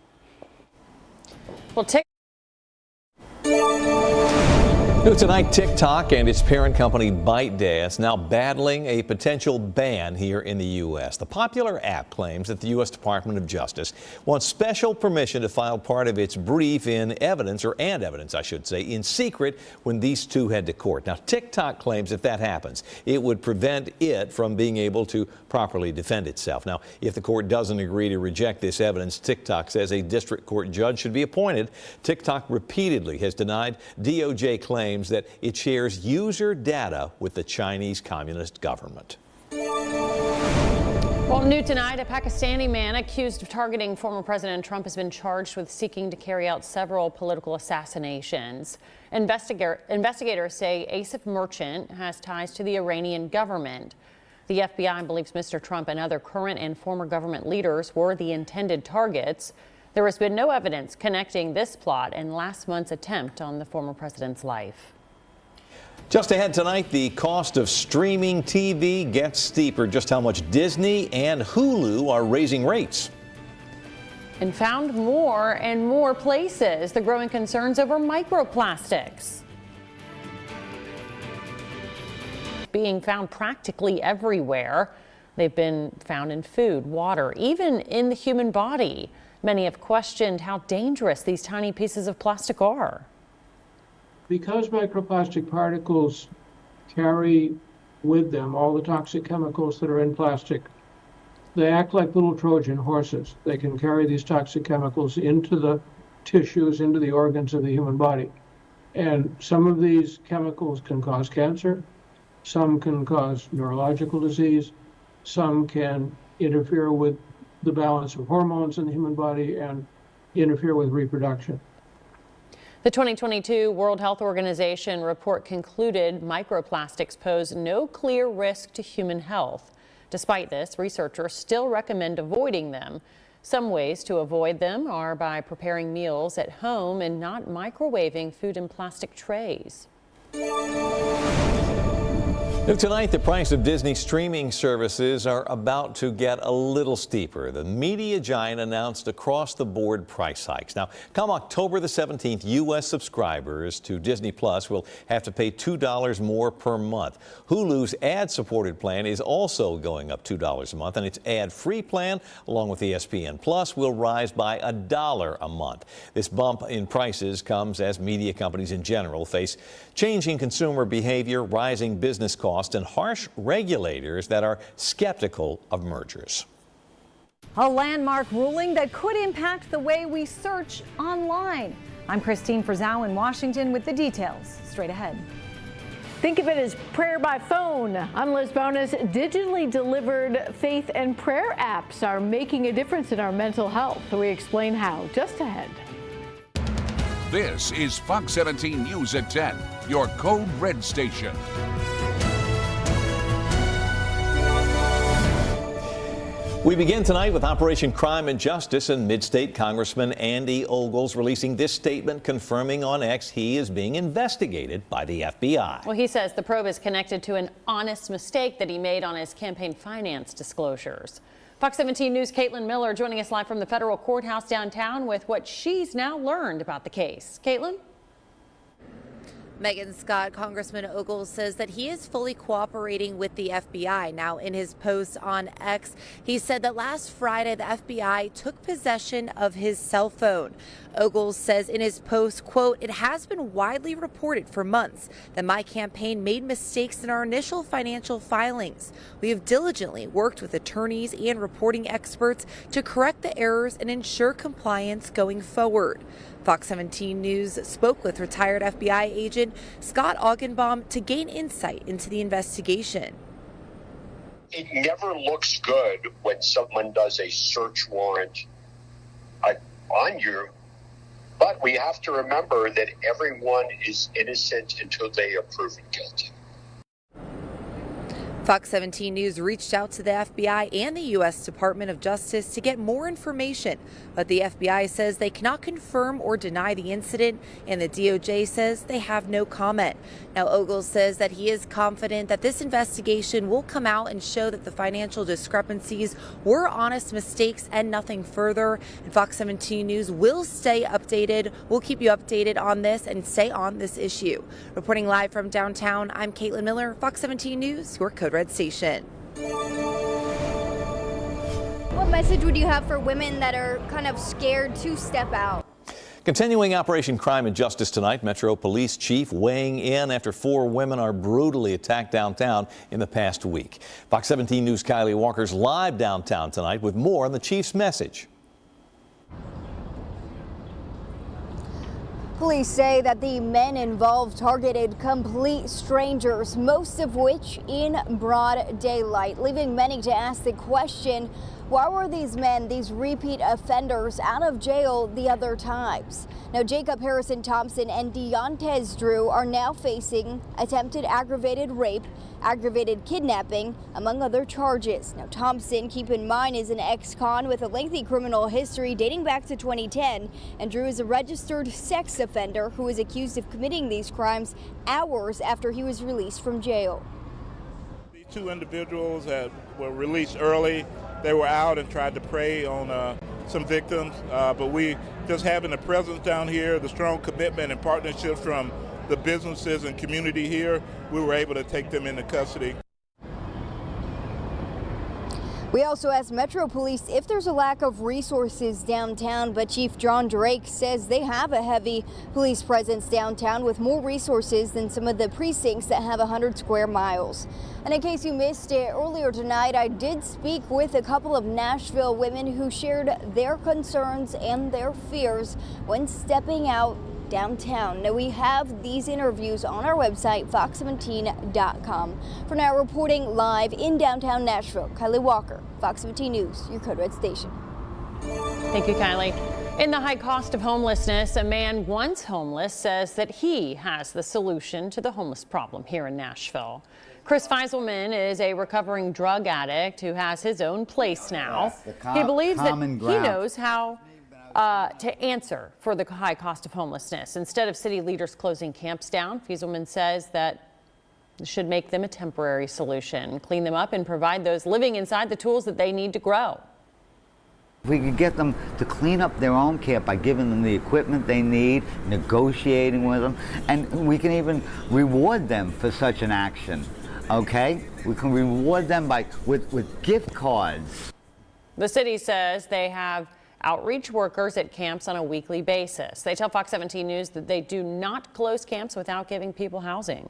Well, New tonight, TikTok and its parent company ByteDance now battling a potential ban here in the U.S. The popular app claims that the U.S. Department of Justice wants special permission to file part of its brief in evidence, in secret when these two head to court. Now, TikTok claims if that happens, it would prevent it from being able to properly defend itself. Now, if the court doesn't agree to reject this evidence, TikTok says a district court judge should be appointed. TikTok repeatedly has denied DOJ claims that it shares user data with the Chinese Communist government. Well, new tonight, a Pakistani man accused of targeting former President Trump has been charged with seeking to carry out several political assassinations. Investigators say Asif Merchant has ties to the Iranian government. The FBI believes Mr. Trump and other current and former government leaders were the intended targets. There has been no evidence connecting this plot and last month's attempt on the former president's life. Just ahead tonight, the cost of streaming TV gets steeper. Just how much Disney and Hulu are raising rates. And found more and more places. The growing concerns over microplastics being found practically everywhere. They've been found in food, water, even in the human body. Many have questioned how dangerous these tiny pieces of plastic are. Because microplastic particles carry with them all the toxic chemicals that are in plastic, they act like little Trojan horses. They can carry these toxic chemicals into the tissues, into the organs of the human body. And some of these chemicals can cause cancer, some can cause neurological disease, some can interfere with the balance of hormones in the human body and interfere with reproduction. The 2022 World Health Organization report concluded microplastics pose no clear risk to human health. Despite this, researchers still recommend avoiding them. Some ways to avoid them are by preparing meals at home and not microwaving food in plastic trays. Tonight, the price of Disney streaming services are about to get a little steeper. The media giant announced across-the-board price hikes. Now, come October the 17th, U.S. subscribers to Disney Plus will have to pay $2 more per month. Hulu's ad-supported plan is also going up $2 a month, and its ad-free plan, along with ESPN Plus, will rise by $1 a month. This bump in prices comes as media companies in general face changing consumer behavior, rising business costs, and harsh regulators that are skeptical of mergers. A landmark ruling that could impact the way we search online. I'm Christine Frizzau in Washington with the details straight ahead. Think of it as prayer by phone. I'm Liz Bonus. Digitally delivered faith and prayer apps are making a difference in our mental health. We explain how just ahead. This is Fox 17 News at 10, your Code Red station. We begin tonight with Operation Crime and Justice, and Mid-State Congressman Andy Ogles releasing this statement confirming on X he is being investigated by the FBI. Well, he says the probe is connected to an honest mistake that he made on his campaign finance disclosures. Fox 17 News' Caitlin Miller joining us live from the federal courthouse downtown with what she's now learned about the case. Caitlin? Megan Scott, Congressman Ogles says that he is fully cooperating with the FBI. Now, in his post on X, he said that last Friday the FBI took possession of his cell phone. Ogles says in his post, quote, "It has been widely reported for months that my campaign made mistakes in our initial financial filings. We have diligently worked with attorneys and reporting experts to correct the errors and ensure compliance going forward." Fox 17 News spoke with retired FBI agent Scott Augenbaum to gain insight into the investigation. It never looks good when someone does a search warrant on you, but we have to remember that everyone is innocent until they are proven guilty. Fox 17 News reached out to the FBI and the U.S. Department of Justice to get more information, but the FBI says they cannot confirm or deny the incident, and the DOJ says they have no comment. Now, Ogles says that he is confident that this investigation will come out and show that the financial discrepancies were honest mistakes and nothing further. And Fox 17 News will stay updated. We'll keep you updated on this and stay on this issue. Reporting live from downtown, I'm Caitlin Miller, Fox 17 News, your Code Red station. What message would you have for women that are kind of scared to step out? Continuing Operation Crime and Justice tonight, Metro Police Chief weighing in after 4 women are brutally attacked downtown in the past week. Fox 17 News' Kylie Walker's live downtown tonight with more on the Chief's message. Police say that the men involved targeted complete strangers, most of which in broad daylight, leaving many to ask the question, why were these men, these repeat offenders, out of jail the other times? Now, Jacob Harrison Thompson and Deontez Drew are now facing attempted aggravated rape, aggravated kidnapping, among other charges. Now, Thompson, keep in mind, is an ex-con with a lengthy criminal history dating back to 2010, and Drew is a registered sex offender who is accused of committing these crimes hours after he was released from jail. These 2 individuals were released early. They were out and tried to prey on some victims, but we just having the presence down here, the strong commitment and partnerships from the businesses and community here, we were able to take them into custody. We also asked Metro Police if there's a lack of resources downtown, but Chief John Drake says they have a heavy police presence downtown with more resources than some of the precincts that have 100 square miles. And in case you missed it, earlier tonight I did speak with a couple of Nashville women who shared their concerns and their fears when stepping out downtown. Now, we have these interviews on our website, fox17.com. For now, reporting live in downtown Nashville, Kylie Walker, Fox 17 News, your Code Red station. Thank you, Kylie. In the high cost of homelessness, a man once homeless says that he has the solution to the homeless problem here in Nashville. Chris Feiselman is a recovering drug addict who has his own place now. He believes that he knows how to answer for the high cost of homelessness. Instead of city leaders closing camps down, Feiselman says that should make them a temporary solution, clean them up and provide those living inside the tools that they need to grow. If we could get them to clean up their own camp by giving them the equipment they need, negotiating with them, and we can even reward them for such an action, okay? We can reward them with gift cards. The city says they have outreach workers at camps on a weekly basis. They tell Fox 17 News that they do not close camps without giving people housing.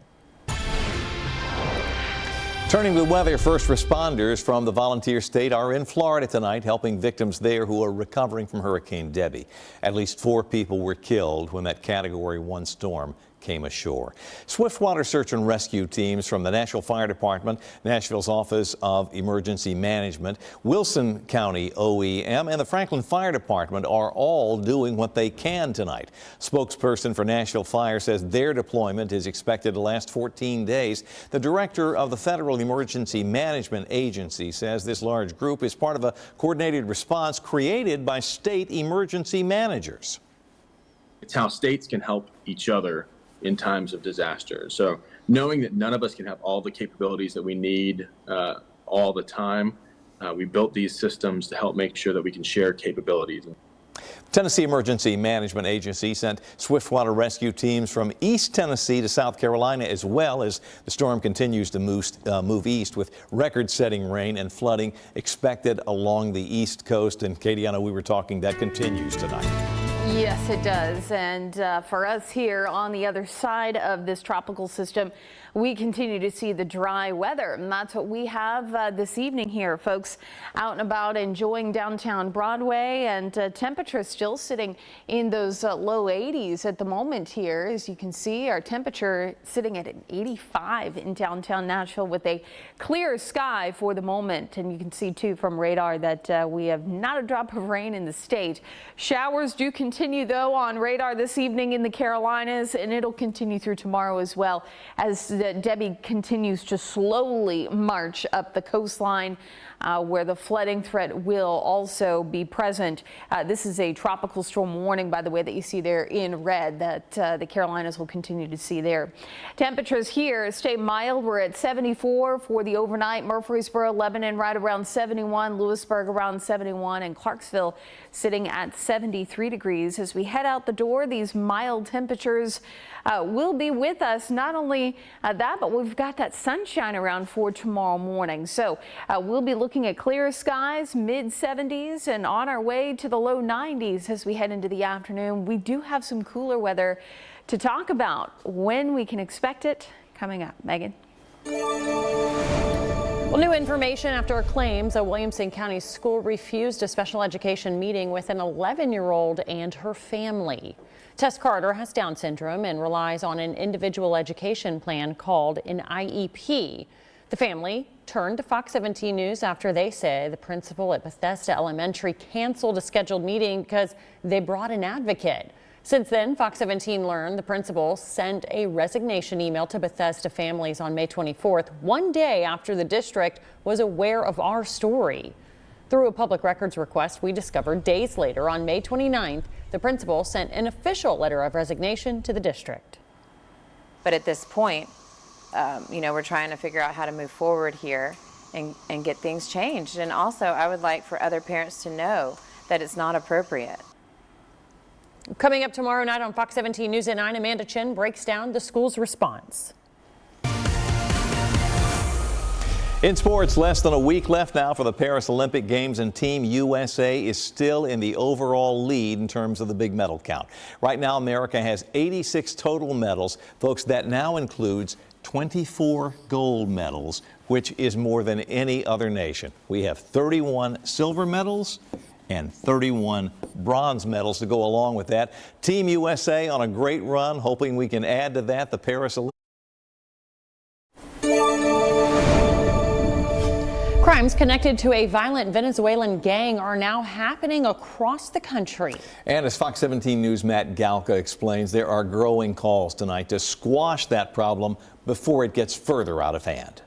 Turning to the weather, first responders from the volunteer state are in Florida tonight, helping victims there who are recovering from Hurricane Debbie. At least 4 people were killed when that Category 1 storm came ashore. Swiftwater search and rescue teams from the Nashville Fire Department, Nashville's Office of Emergency Management, Wilson County OEM, and the Franklin Fire Department are all doing what they can tonight. Spokesperson for Nashville Fire says their deployment is expected to last 14 days. The director of the Federal Emergency Management Agency says this large group is part of a coordinated response created by state emergency managers. It's how states can help each other in times of disaster. So knowing that none of us can have all the capabilities that we need all the time, we built these systems to help make sure that we can share capabilities. Tennessee Emergency Management Agency sent swiftwater rescue teams from East Tennessee to South Carolina, as well as the storm continues to move east with record-setting rain and flooding expected along the east coast. And Katie, I know we were talking, that continues tonight. Yes, it does. And for us here on the other side of this tropical system, we continue to see the dry weather. And that's what we have this evening here, folks, out and about enjoying downtown Broadway, and temperatures still sitting in those low 80s at the moment here. As you can see, our temperature sitting at an 85 in downtown Nashville with a clear sky for the moment. And you can see too from radar that we have not a drop of rain in the state. Showers do continue though on radar this evening in the Carolinas, and it'll continue through tomorrow as well as Debbie continues to slowly march up the coastline, where the flooding threat will also be present. This is a tropical storm warning, by the way, that you see there in red that the Carolinas will continue to see there. Temperatures here stay mild. We're at 74 for the overnight. Murfreesboro, Lebanon right around 71, Lewisburg around 71, and Clarksville sitting at 73 degrees. As we head out the door, these mild temperatures will be with us. Not only that, but we've got that sunshine around for tomorrow morning. So we'll be looking at clear skies, mid 70s, and on our way to the low 90s as we head into the afternoon. We do have some cooler weather to talk about. When we can expect it coming up. Megan. Well, new information after claims a Williamson County school refused a special education meeting with an 11-year-old and her family. Tess Carter has Down syndrome and relies on an individual education plan called an IEP. The family turned to Fox 17 News after they say the principal at Bethesda Elementary canceled a scheduled meeting because they brought an advocate. Since then, Fox 17 learned the principal sent a resignation email to Bethesda families on May 24th, one day after the district was aware of our story. Through a public records request we discovered days later on May 29th, the principal sent an official letter of resignation to the district. But at this point, we're trying to figure out how to move forward here and get things changed. And also, I would like for other parents to know that it's not appropriate. Coming up tomorrow night on Fox 17 News at 9, Amanda Chin breaks down the school's response. In sports, less than a week left now for the Paris Olympic Games, and Team USA is still in the overall lead in terms of the big medal count. Right now, America has 86 total medals. Folks, that now includes 24 gold medals, which is more than any other nation. We have 31 silver medals and 31 bronze medals to go along with that. Team USA on a great run, hoping we can add to that the Paris Olympics. Crimes connected to a violent Venezuelan gang are now happening across the country. And as Fox 17 News' Matt Galka explains, there are growing calls tonight to squash that problem before it gets further out of hand.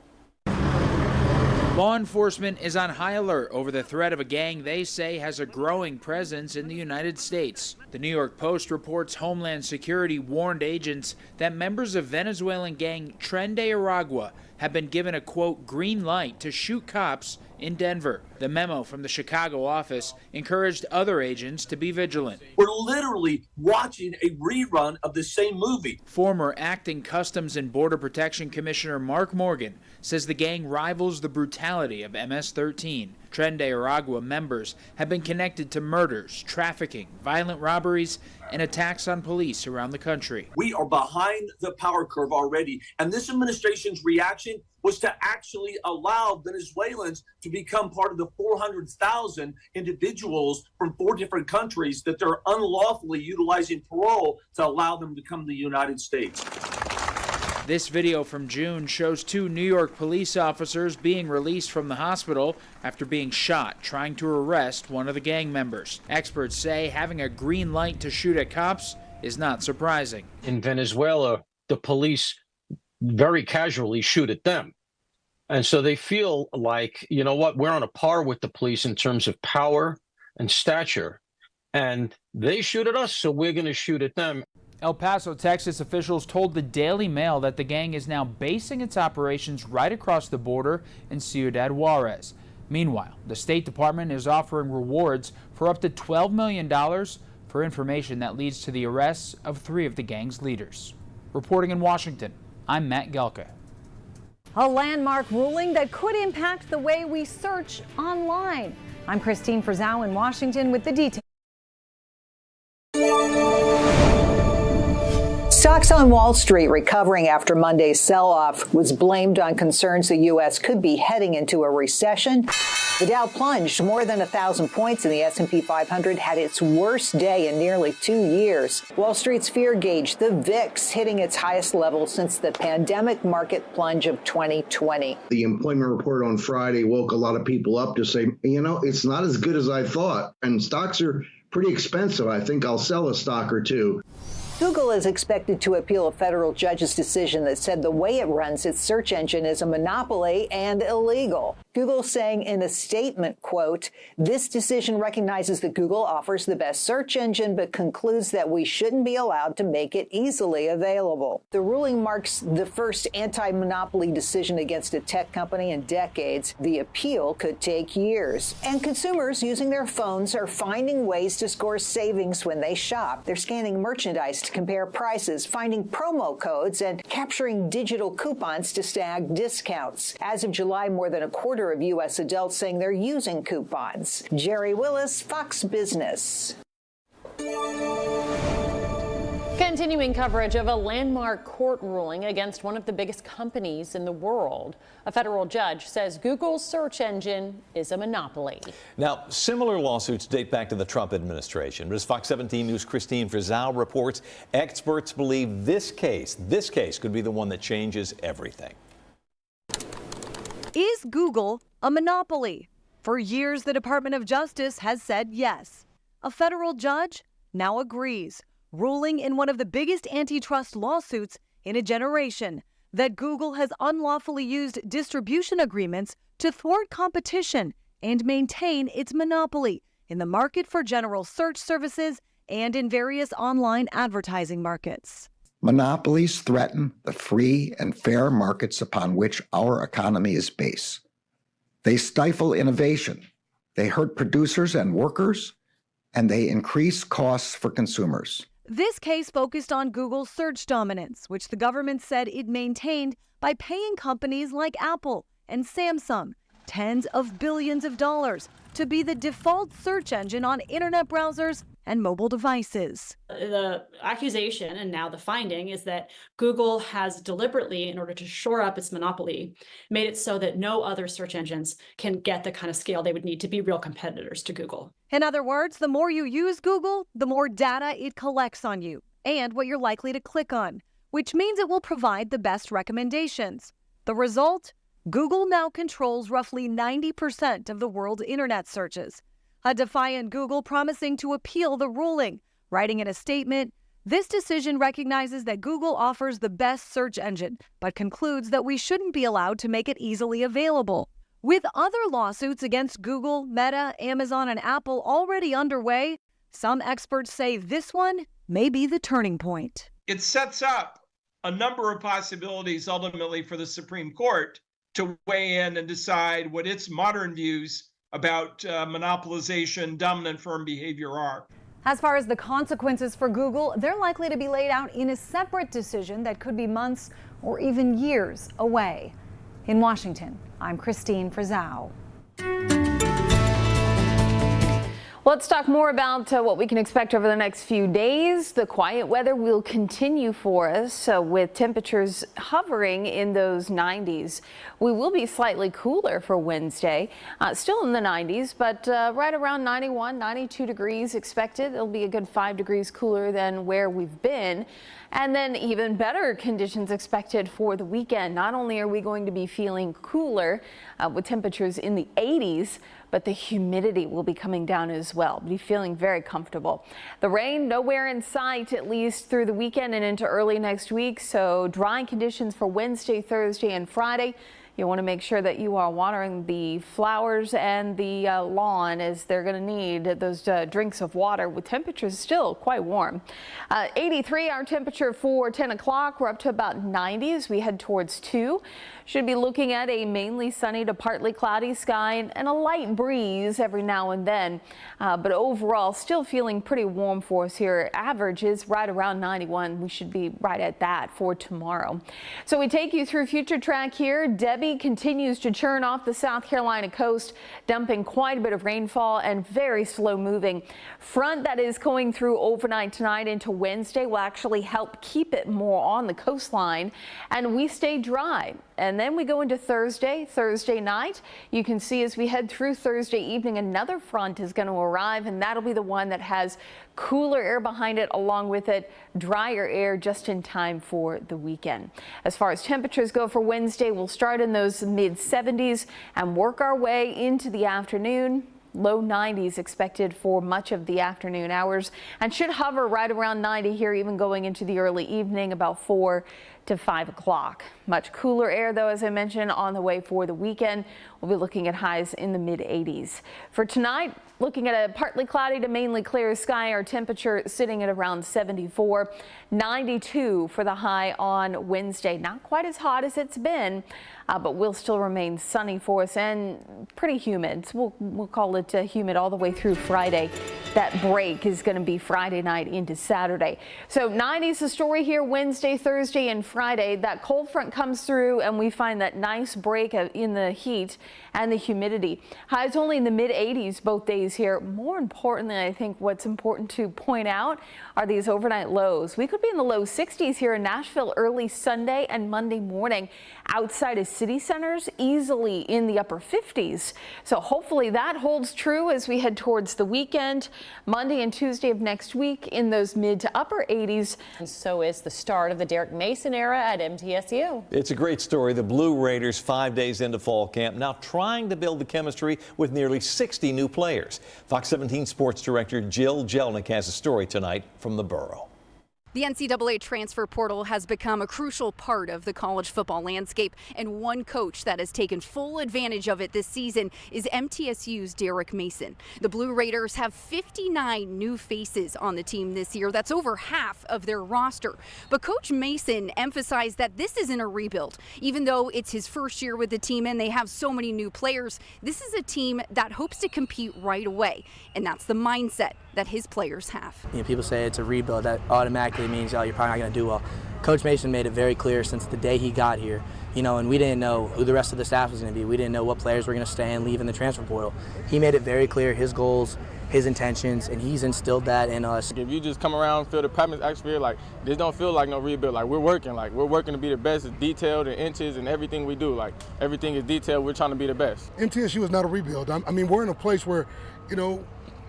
Law enforcement is on high alert over the threat of a gang they say has a growing presence in the United States. The New York Post reports Homeland Security warned agents that members of Venezuelan gang Tren de Aragua have been given a, quote, green light to shoot cops in Denver. The memo from the Chicago office encouraged other agents to be vigilant. We're literally watching a rerun of the same movie. Former acting Customs and Border Protection Commissioner Mark Morgan says the gang rivals the brutality of MS-13. Tren de Aragua members have been connected to murders, trafficking, violent robberies, and attacks on police around the country. We are behind the power curve already, and this administration's reaction was to actually allow Venezuelans to become part of the 400,000 individuals from 4 different countries that they're unlawfully utilizing parole to allow them to come to the United States. This video from June shows 2 New York police officers being released from the hospital after being shot trying to arrest one of the gang members. Experts say having a green light to shoot at cops is not surprising. In Venezuela, the police very casually shoot at them. And so they feel like, you know what, we're on a par with the police in terms of power and stature. And they shoot at us, so we're going to shoot at them. El Paso, Texas officials told the Daily Mail that the gang is now basing its operations right across the border in Ciudad Juarez. Meanwhile, the State Department is offering rewards for up to $12 million for information that leads to the arrests of 3 of the gang's leaders. Reporting in Washington, I'm Matt Gelka. A landmark ruling that could impact the way we search online. I'm Christine Frizzau in Washington with the details. Stocks on Wall Street recovering after Monday's sell-off was blamed on concerns the U.S. could be heading into a recession. The Dow plunged more than 1,000 points and the S&P 500 had its worst day in nearly 2 years. Wall Street's fear gauge, the VIX, hitting its highest level since the pandemic market plunge of 2020. The employment report on Friday woke a lot of people up to say, you know, it's not as good as I thought. And stocks are pretty expensive. I think I'll sell a stock or two. Google is expected to appeal a federal judge's decision that said the way it runs its search engine is a monopoly and illegal. Google saying in a statement, quote, "This decision recognizes that Google offers the best search engine, but concludes that we shouldn't be allowed to make it easily available." The ruling marks the first anti-monopoly decision against a tech company in decades. The appeal could take years. And consumers using their phones are finding ways to score savings when they shop. They're scanning merchandise to compare prices, finding promo codes, and capturing digital coupons to snag discounts. As of July, more than a quarter of U.S. adults saying they're using coupons. Jerry Willis, Fox Business. Continuing coverage of a landmark court ruling against one of the biggest companies in the world. A federal judge says Google's search engine is a monopoly. Now, similar lawsuits date back to the Trump administration. But as Fox 17 News' Christine Frizzau reports, experts believe this case could be the one that changes everything. Is Google a monopoly? For years, the Department of Justice has said yes. A federal judge now agrees, ruling in one of the biggest antitrust lawsuits in a generation that Google has unlawfully used distribution agreements to thwart competition and maintain its monopoly in the market for general search services and in various online advertising markets. Monopolies threaten the free and fair markets upon which our economy is based. They stifle innovation, they hurt producers and workers, and they increase costs for consumers. This case focused on Google's search dominance, which the government said it maintained by paying companies like Apple and Samsung tens of billions of dollars to be the default search engine on internet browsers and mobile devices. The accusation and now the finding is that Google has deliberately, in order to shore up its monopoly, made it so that no other search engines can get the kind of scale they would need to be real competitors to Google. In other words, the more you use Google, the more data it collects on you and what you're likely to click on, which means it will provide the best recommendations. The result? Google now controls roughly 90% of the world's internet searches. A defiant Google promising to appeal the ruling, writing in a statement, "This decision recognizes that Google offers the best search engine, but concludes that we shouldn't be allowed to make it easily available." With other lawsuits against Google, Meta, Amazon, and Apple already underway, some experts say this one may be the turning point. It sets up a number of possibilities ultimately for the Supreme Court to weigh in and decide what its modern views about monopolization, dominant firm behavior are. As far as the consequences for Google, they're likely to be laid out in a separate decision that could be months or even years away. In Washington, I'm Christine Frizzau. Let's talk more about what we can expect over the next few days. The quiet weather will continue for us with temperatures hovering in those 90s. We will be slightly cooler for Wednesday, still in the 90s, but right around 91, 92 degrees expected. It'll be a good 5 degrees cooler than where we've been. And then even better conditions expected for the weekend. Not only are we going to be feeling cooler with temperatures in the 80s, but the humidity will be coming down as well. Be feeling very comfortable. The rain nowhere in sight, at least through the weekend and into early next week. So dry conditions for Wednesday, Thursday, and Friday. You want to make sure that you are watering the flowers and the lawn, as they're going to need those drinks of water with temperatures still quite warm. 83 our temperature for 10 o'clock. We're up to about 90 as we head towards 2. Should be looking at a mainly sunny to partly cloudy sky and a light breeze every now and then. But overall, still feeling pretty warm for us here. Average is right around 91. We should be right at that for tomorrow. So we take you through future track here. Debbie continues to churn off the South Carolina coast, dumping quite a bit of rainfall and very slow moving. Front that is going through overnight tonight into Wednesday will actually help keep it more on the coastline, and we stay dry. And then we go into Thursday night. You can see as we head through Thursday evening, another front is going to arrive, and that'll be the one that has cooler air behind it, along with it drier air just in time for the weekend. As far as temperatures go for Wednesday, we'll start in those mid 70s and work our way into the afternoon. Low 90s expected for much of the afternoon hours, and should hover right around 90 here, even going into the early evening, about 4 to 5 o'clock. Much cooler air, though, as I mentioned, on the way for the weekend. We'll be looking at highs in the mid 80s. For tonight, looking at a partly cloudy to mainly clear sky. Our temperature sitting at around 74, 92 for the high on Wednesday. Not quite as hot as it's been, but will still remain sunny for us and pretty humid. So we'll call it humid all the way through Friday. That break is going to be Friday night into Saturday. So 90s the story here Wednesday, Thursday, and Friday. That cold front comes through and we find that nice break in the heat and the humidity. Highs only in the mid 80s both days here. More importantly, I think what's important to point out are these overnight lows. We could be in the low 60s here in Nashville early Sunday and Monday morning. Outside of city centers, easily in the upper 50s. So hopefully that holds true as we head towards the weekend. Monday and Tuesday of next week in those mid to upper 80s. And so is the start of the Derek Mason era at MTSU. It's a great story. The Blue Raiders 5 days into fall camp, now trying to build the chemistry with nearly 60 new players. Fox 17 Sports Director Jill Jelnick has a story tonight from the Borough. The NCAA transfer portal has become a crucial part of the college football landscape, and one coach that has taken full advantage of it this season is MTSU's Derek Mason. The Blue Raiders have 59 new faces on the team this year. That's over half of their roster. But Coach Mason emphasized that this isn't a rebuild. Even though it's his first year with the team and they have so many new players, this is a team that hopes to compete right away, and that's the mindset that his players have. You know, people say it's a rebuild. That automatically means, oh, you're probably not going to do well. Coach Mason made it very clear since the day he got here, you know, and we didn't know who the rest of the staff was going to be. We didn't know what players were going to stay and leave in the transfer portal. He made it very clear his goals, his intentions, and he's instilled that in us. If you just come around, feel the practice atmosphere, like this don't feel like no rebuild. Like we're working to be the best. It's detailed in inches and everything we do. Like everything is detailed. We're trying to be the best. MTSU is not a rebuild. I mean, we're in a place where, you know,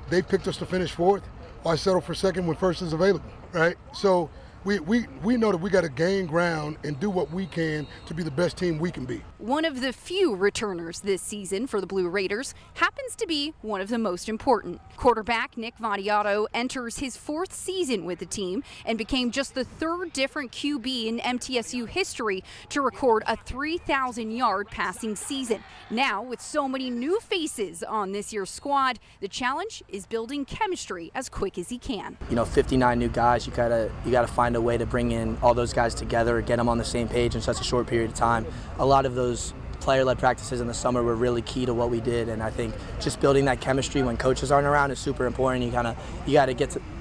they picked us to finish fourth. Why settle for second when first is available, right? So we know that we got to gain ground and do what we can to be the best team we can be. One of the few returners this season for the Blue Raiders happens to be one of the most important. Quarterback Nick Vadiato enters his fourth season with the team and became just the third different QB in MTSU history to record a 3,000-yard passing season. Now, with so many new faces on this year's squad, the challenge is building chemistry as quick as he can. You know, 59 new guys, you gotta find a way to bring in all those guys together, get them on the same page in such a short period of time. A lot of those player-led practices in the summer were really key to what we did, and I think just building that chemistry when coaches aren't around is super important. You got to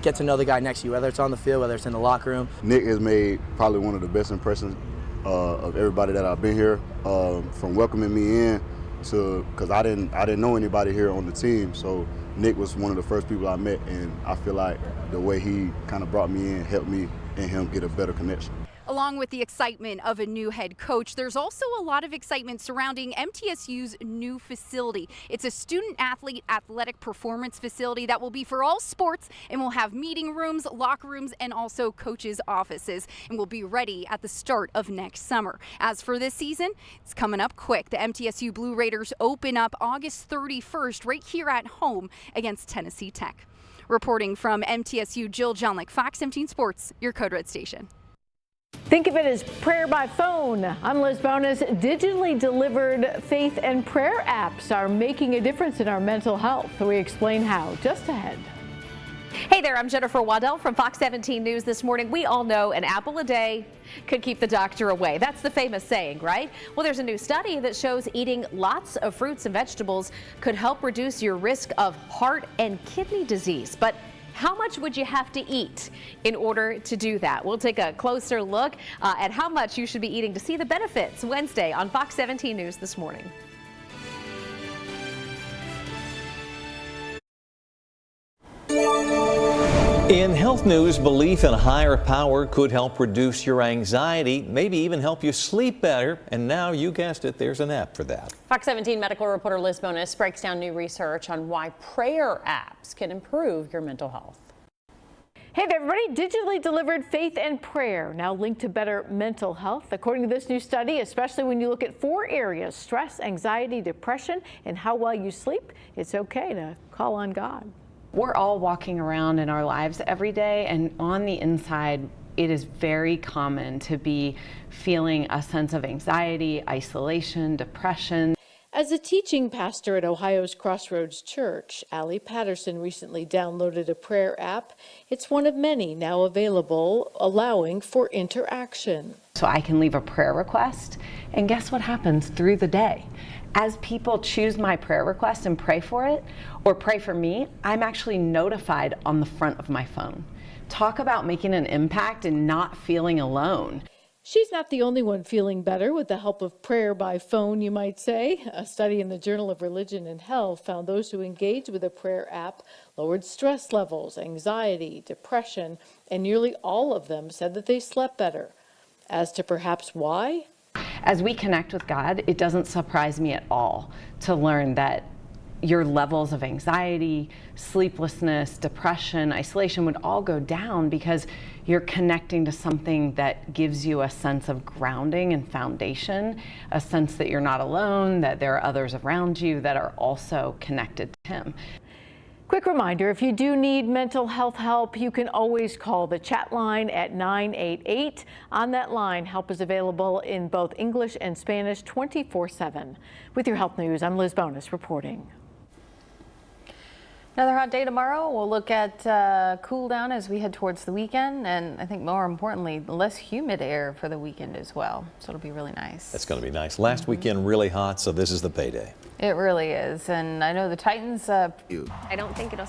get to know the guy next to you, whether it's on the field, whether it's in the locker room. Nick has made probably one of the best impressions of everybody that I've been here, from welcoming me in to, because I didn't know anybody here on the team, so Nick was one of the first people I met, and I feel like the way he kind of brought me in helped me and him get a better connection. Along with the excitement of a new head coach, there's also a lot of excitement surrounding MTSU's new facility. It's a student-athlete athletic performance facility that will be for all sports and will have meeting rooms, locker rooms, and also coaches' offices, and will be ready at the start of next summer. As for this season, it's coming up quick. The MTSU Blue Raiders open up August 31st right here at home against Tennessee Tech. Reporting from MTSU, Jill Jelnick, Fox 17 Sports, your Code Red station. Think of it as prayer by phone. I'm Liz Bonus. Digitally delivered faith and prayer apps are making a difference in our mental health. We explain how just ahead. Hey there, I'm Jennifer Waddell from Fox 17 News this morning. We all know an apple a day could keep the doctor away. That's the famous saying, right? Well, there's a new study that shows eating lots of fruits and vegetables could help reduce your risk of heart and kidney disease. But how much would you have to eat in order to do that? We'll take a closer look at how much you should be eating to see the benefits Wednesday on Fox 17 News this morning. In health news, belief in a higher power could help reduce your anxiety, maybe even help you sleep better. And now, you guessed it, there's an app for that. Fox 17 medical reporter Liz Bonus breaks down new research on why prayer apps can improve your mental health. Hey there, everybody. Digitally delivered faith and prayer now linked to better mental health. According to this new study, especially when you look at 4 areas: stress, anxiety, depression, and how well you sleep, it's okay to call on God. We're all walking around in our lives every day, and on the inside, it is very common to be feeling a sense of anxiety, isolation, depression. As a teaching pastor at Ohio's Crossroads Church, Allie Patterson recently downloaded a prayer app. It's one of many now available, allowing for interaction. So I can leave a prayer request, and guess what happens through the day? As people choose my prayer request and pray for it, or pray for me, I'm actually notified on the front of my phone. Talk about making an impact and not feeling alone. She's not the only one feeling better with the help of prayer by phone, you might say. A study in the Journal of Religion and Health found those who engaged with a prayer app lowered stress levels, anxiety, depression, and nearly all of them said that they slept better. As to perhaps why? As we connect with God, it doesn't surprise me at all to learn that your levels of anxiety, sleeplessness, depression, isolation would all go down because you're connecting to something that gives you a sense of grounding and foundation, a sense that you're not alone, that there are others around you that are also connected to Him. Quick reminder, if you do need mental health help, you can always call the chat line at 988. On that line, help is available in both English and Spanish 24/7. With your health news, I'm Liz Bonus reporting. Another hot day tomorrow. We'll look at cool down as we head towards the weekend, and I think more importantly, less humid air for the weekend as well. So it'll be really nice. That's going to be nice. Last weekend really hot, so this is the payday. It really is, and I know the Titans. I don't think it'll